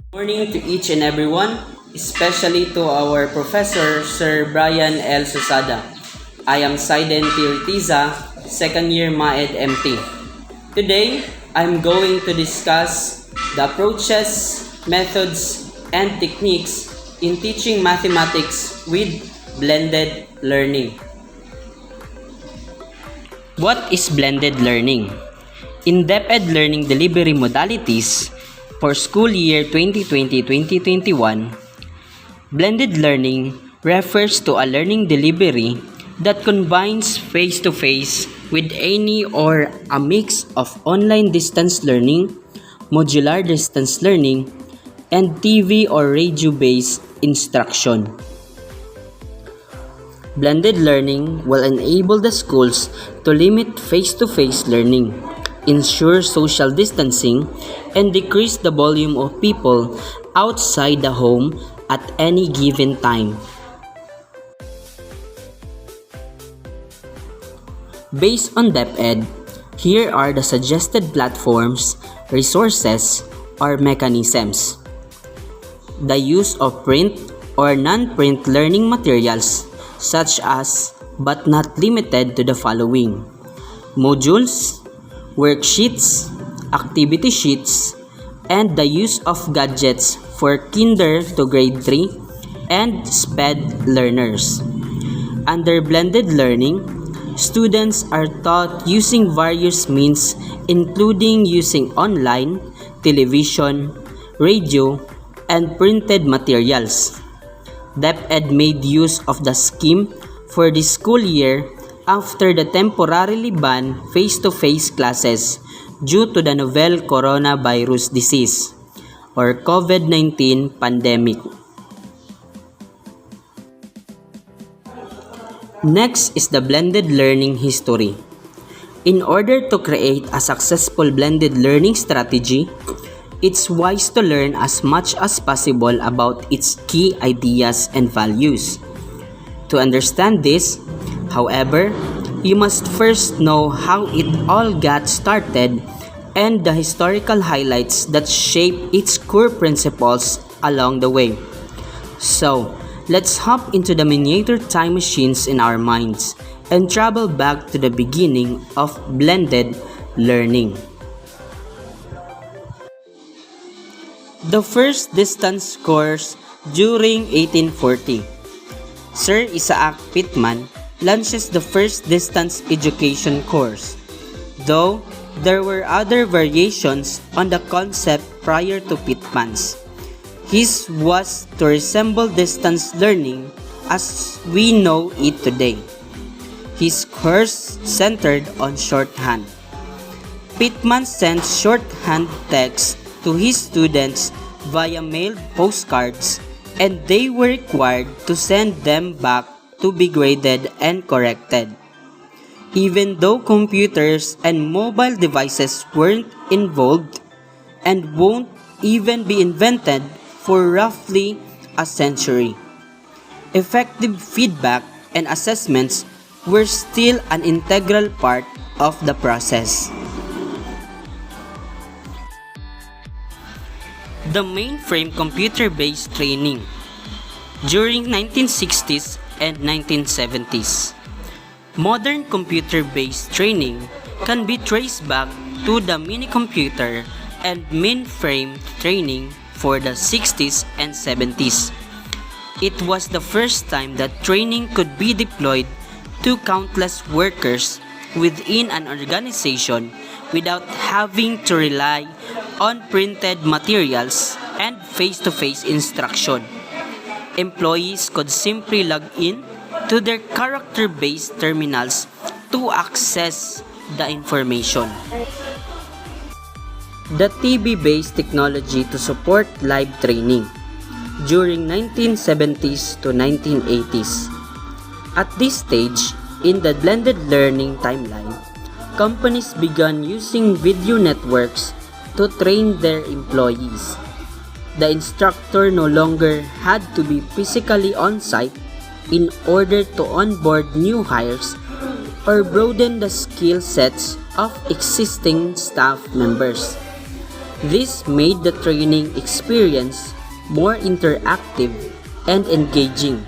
Morning to each and everyone, especially to our professor, Sir Brian L. Susada. I am Saiden Tirtiza, second year MAED MT. Today, I'm going to discuss the approaches, methods, and techniques in teaching mathematics with blended learning. What is blended learning? In DepEd learning delivery modalities for school year 2020-2021, blended learning refers to a learning delivery that combines face-to-face with any or a mix of online distance learning, modular distance learning, and TV or radio-based instruction. Blended learning will enable the schools to limit face-to-face learning, ensure social distancing, and decrease the volume of people outside the home at any given time. Based on DepEd, here are the suggested platforms, resources, or mechanisms. The use of print or non-print learning materials such as, but not limited to the following: modules, worksheets, activity sheets, and the use of gadgets for kinder to grade 3 and SPED learners. Under blended learning, students are taught using various means including using online, television, radio, and printed materials. DepEd made use of the scheme for this school year after the temporarily banned face-to-face classes due to the novel coronavirus disease or COVID-19 pandemic. Next is the blended learning history. In order to create a successful blended learning strategy, it's wise to learn as much as possible about its key ideas and values. To understand this, however, you must first know how it all got started and the historical highlights that shape its core principles along the way. So, let's hop into the miniature time machines in our minds and travel back to the beginning of blended learning. The first distance course during 1840. Sir Isaac Pitman launches the first distance education course, though there were other variations on the concept prior to Pitman's. His was to resemble distance learning as we know it today. His course centered on shorthand. Pitman sent shorthand text to his students via mailed postcards, and they were required to send them back to be graded and corrected. Even though computers and mobile devices weren't involved and won't even be invented for roughly a century, effective feedback and assessments were still an integral part of the process. The mainframe computer-based training during 1960s and 1970s. Modern computer-based training can be traced back to the mini-computer and mainframe training for the 60s and 70s. It was the first time that training could be deployed to countless workers within an organization without having to rely on printed materials and face-to-face instruction. Employees could simply log in to their character-based terminals to access the information. The TV-based technology to support live training during 1970s to 1980s. At this stage, in the blended learning timeline, companies began using video networks to train their employees. The instructor no longer had to be physically on-site in order to onboard new hires or broaden the skill sets of existing staff members. This made the training experience more interactive and engaging.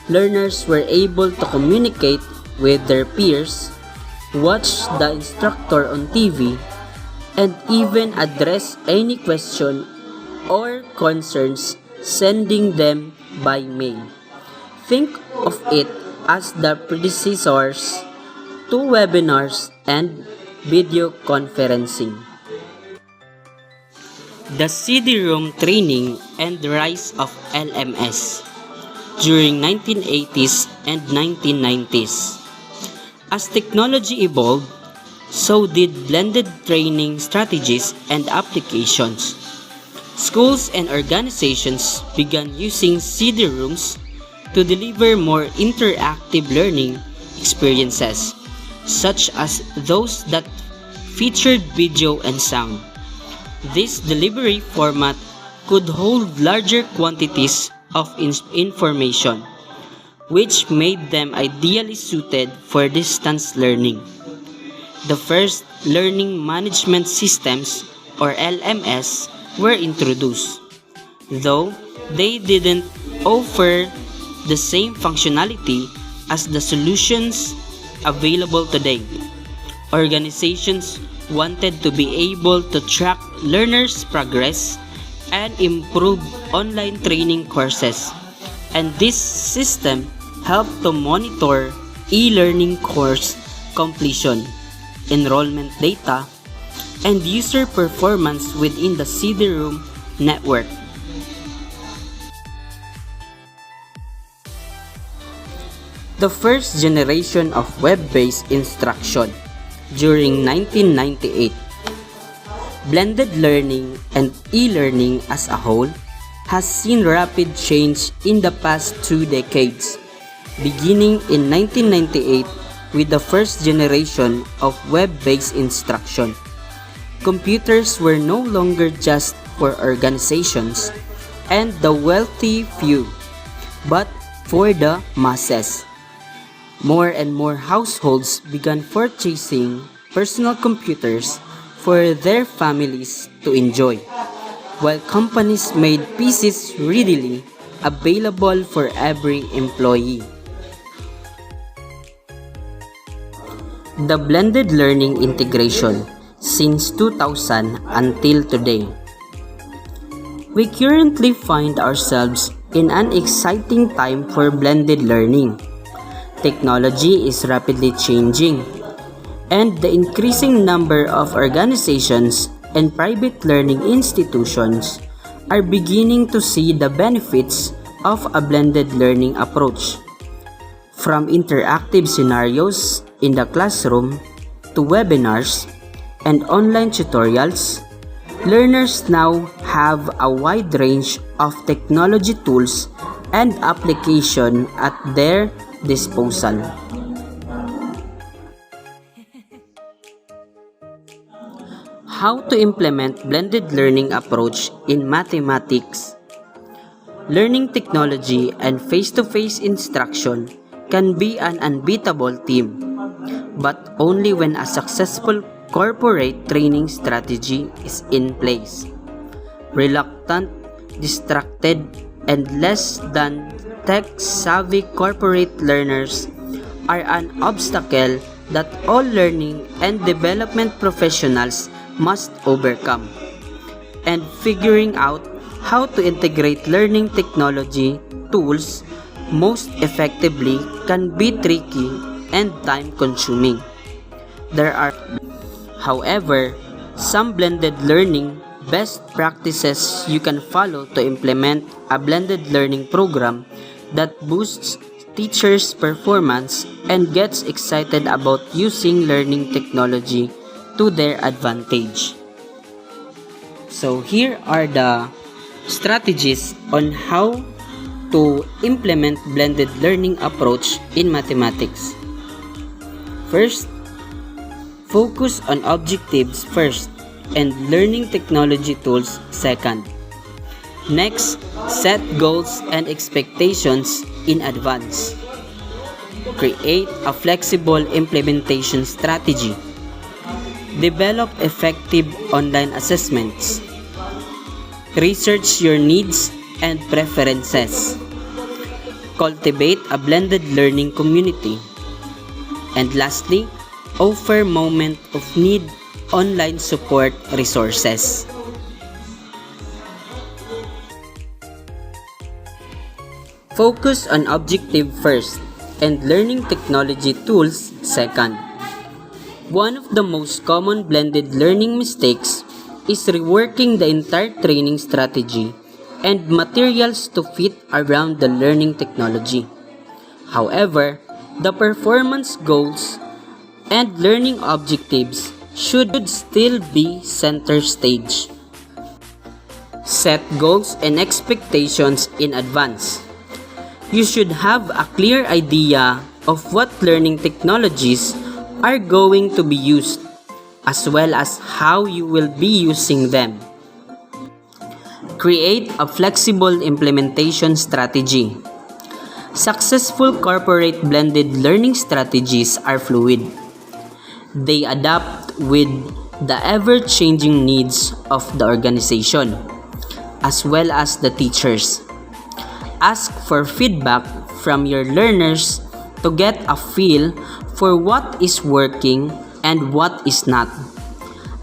Learners were able to communicate with their peers, watch the instructor on TV, and even address any question or concerns, sending them by mail. Think of it as the predecessors to webinars and video conferencing. The CD-ROM training and the rise of LMS during 1980s and 1990s. As technology evolved, so did blended training strategies and applications. Schools and organizations began using CD-ROMs to deliver more interactive learning experiences, such as those that featured video and sound. This delivery format could hold larger quantities of information, which made them ideally suited for distance learning. The first learning management systems, or LMS, were introduced, though they didn't offer the same functionality as the solutions available today. Organizations wanted to be able to track learners' progress and improve online training courses, and this system helped to monitor e-learning course completion, enrollment data, and user performance within the CD-ROM network. The first generation of web-based instruction during 1998. Blended learning and e-learning as a whole has seen rapid change in the past 2 decades, beginning in 1998 with the first generation of web-based instruction. Computers were no longer just for organizations and the wealthy few, but for the masses. More and more households began purchasing personal computers for their families to enjoy, while companies made PCs readily available for every employee. The blended learning integration since 2000 until today. We currently find ourselves in an exciting time for blended learning. Technology is rapidly changing, and the increasing number of organizations and private learning institutions are beginning to see the benefits of a blended learning approach. From interactive scenarios in the classroom to webinars and online tutorials, learners now have a wide range of technology tools and application at their disposal. How to implement blended learning approach in mathematics? Learning technology and face-to-face instruction can be an unbeatable team, but only when a successful corporate training strategy is in place. Reluctant, distracted, and less than tech-savvy corporate learners are an obstacle that all learning and development professionals must overcome. And figuring out how to integrate learning technology tools most effectively can be tricky and time-consuming. There are, however, some blended learning best practices you can follow to implement a blended learning program that boosts teachers' performance and gets excited about using learning technology to their advantage. So here are the strategies on how to implement blended learning approach in mathematics. First, focus on objectives first and learning technology tools second. Next, set goals and expectations in advance. Create a flexible implementation strategy. Develop effective online assessments. Research your needs and preferences. Cultivate a blended learning community. And lastly, offer moment of need online support resources. Focus on objective first and learning technology tools second. One of the most common blended learning mistakes is reworking the entire training strategy and materials to fit around the learning technology. However, the performance goals and learning objectives should still be center stage. Set goals and expectations in advance. You should have a clear idea of what learning technologies are going to be used, as well as how you will be using them. Create a flexible implementation strategy. Successful corporate blended learning strategies are fluid. They adapt with the ever-changing needs of the organization, as well as the teachers. Ask for feedback from your learners to get a feel for what is working and what is not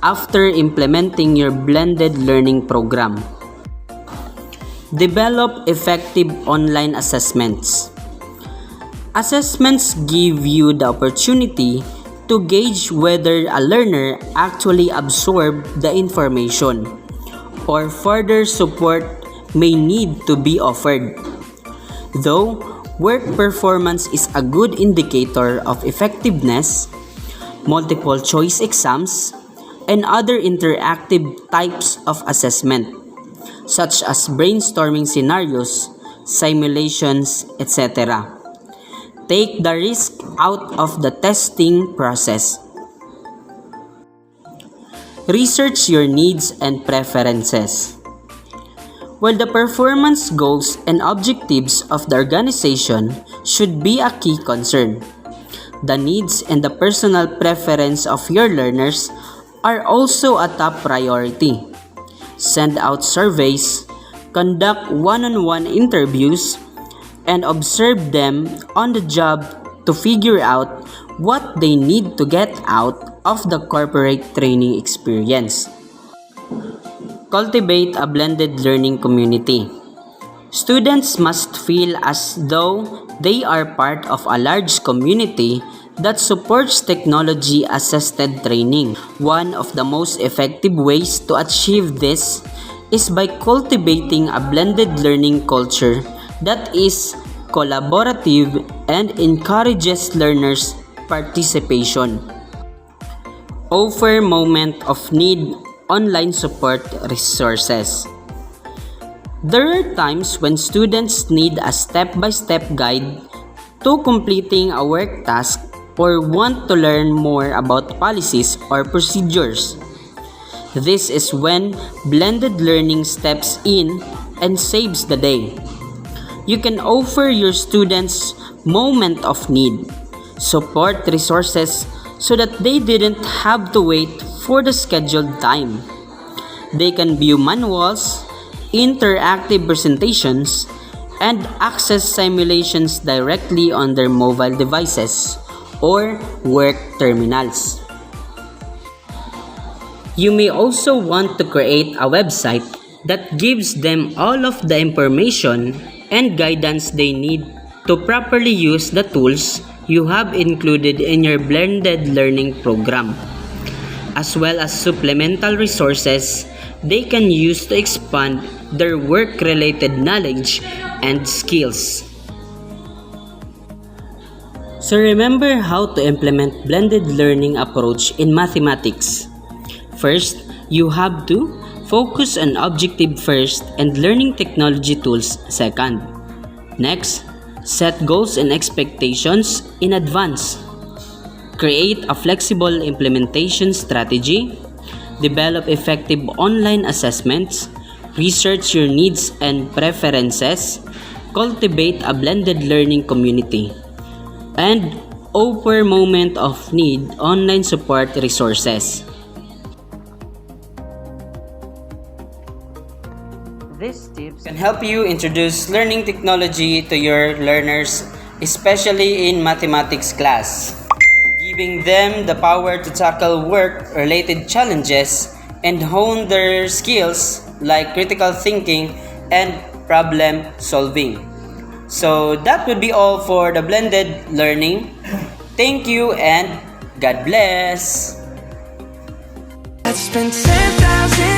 after implementing your blended learning program. Develop effective online assessments. Assessments give you the opportunity to gauge whether a learner actually absorbed the information or further support may need to be offered. Though work performance is a good indicator of effectiveness, multiple choice exams, and other interactive types of assessment, such as brainstorming scenarios, simulations, etc., take the risk out of the testing process. Research your needs and preferences. While the performance goals and objectives of the organization should be a key concern, the needs and the personal preference of your learners are also a top priority. Send out surveys, conduct one-on-one interviews, and observe them on the job to figure out what they need to get out of the corporate training experience. Cultivate a blended learning community. Students must feel as though they are part of a large community that supports technology-assisted training. One of the most effective ways to achieve this is by cultivating a blended learning culture that is collaborative and encourages learners' participation. Offer moment of need online support resources. There are times when students need a step-by-step guide to completing a work task or want to learn more about policies or procedures. This is when blended learning steps in and saves the day. You can offer your students moment of need, support resources so that they didn't have to wait for the scheduled time. They can view manuals, interactive presentations, and access simulations directly on their mobile devices or work terminals. You may also want to create a website that gives them all of the information and guidance they need to properly use the tools you have included in your blended learning program, as well as supplemental resources they can use to expand their work-related knowledge and skills. So remember how to implement blended learning approach in mathematics. First, you have to focus on objective first and learning technology tools second. Next, set goals and expectations in advance. Create a flexible implementation strategy. Develop effective online assessments. Research your needs and preferences. Cultivate a blended learning community. And offer moment of need online support resources. These tips can help you introduce learning technology to your learners, especially in mathematics class, giving them the power to tackle work-related challenges and hone their skills like critical thinking and problem solving. So that would be all for the blended learning. Thank you and God bless. I'd spend 10,000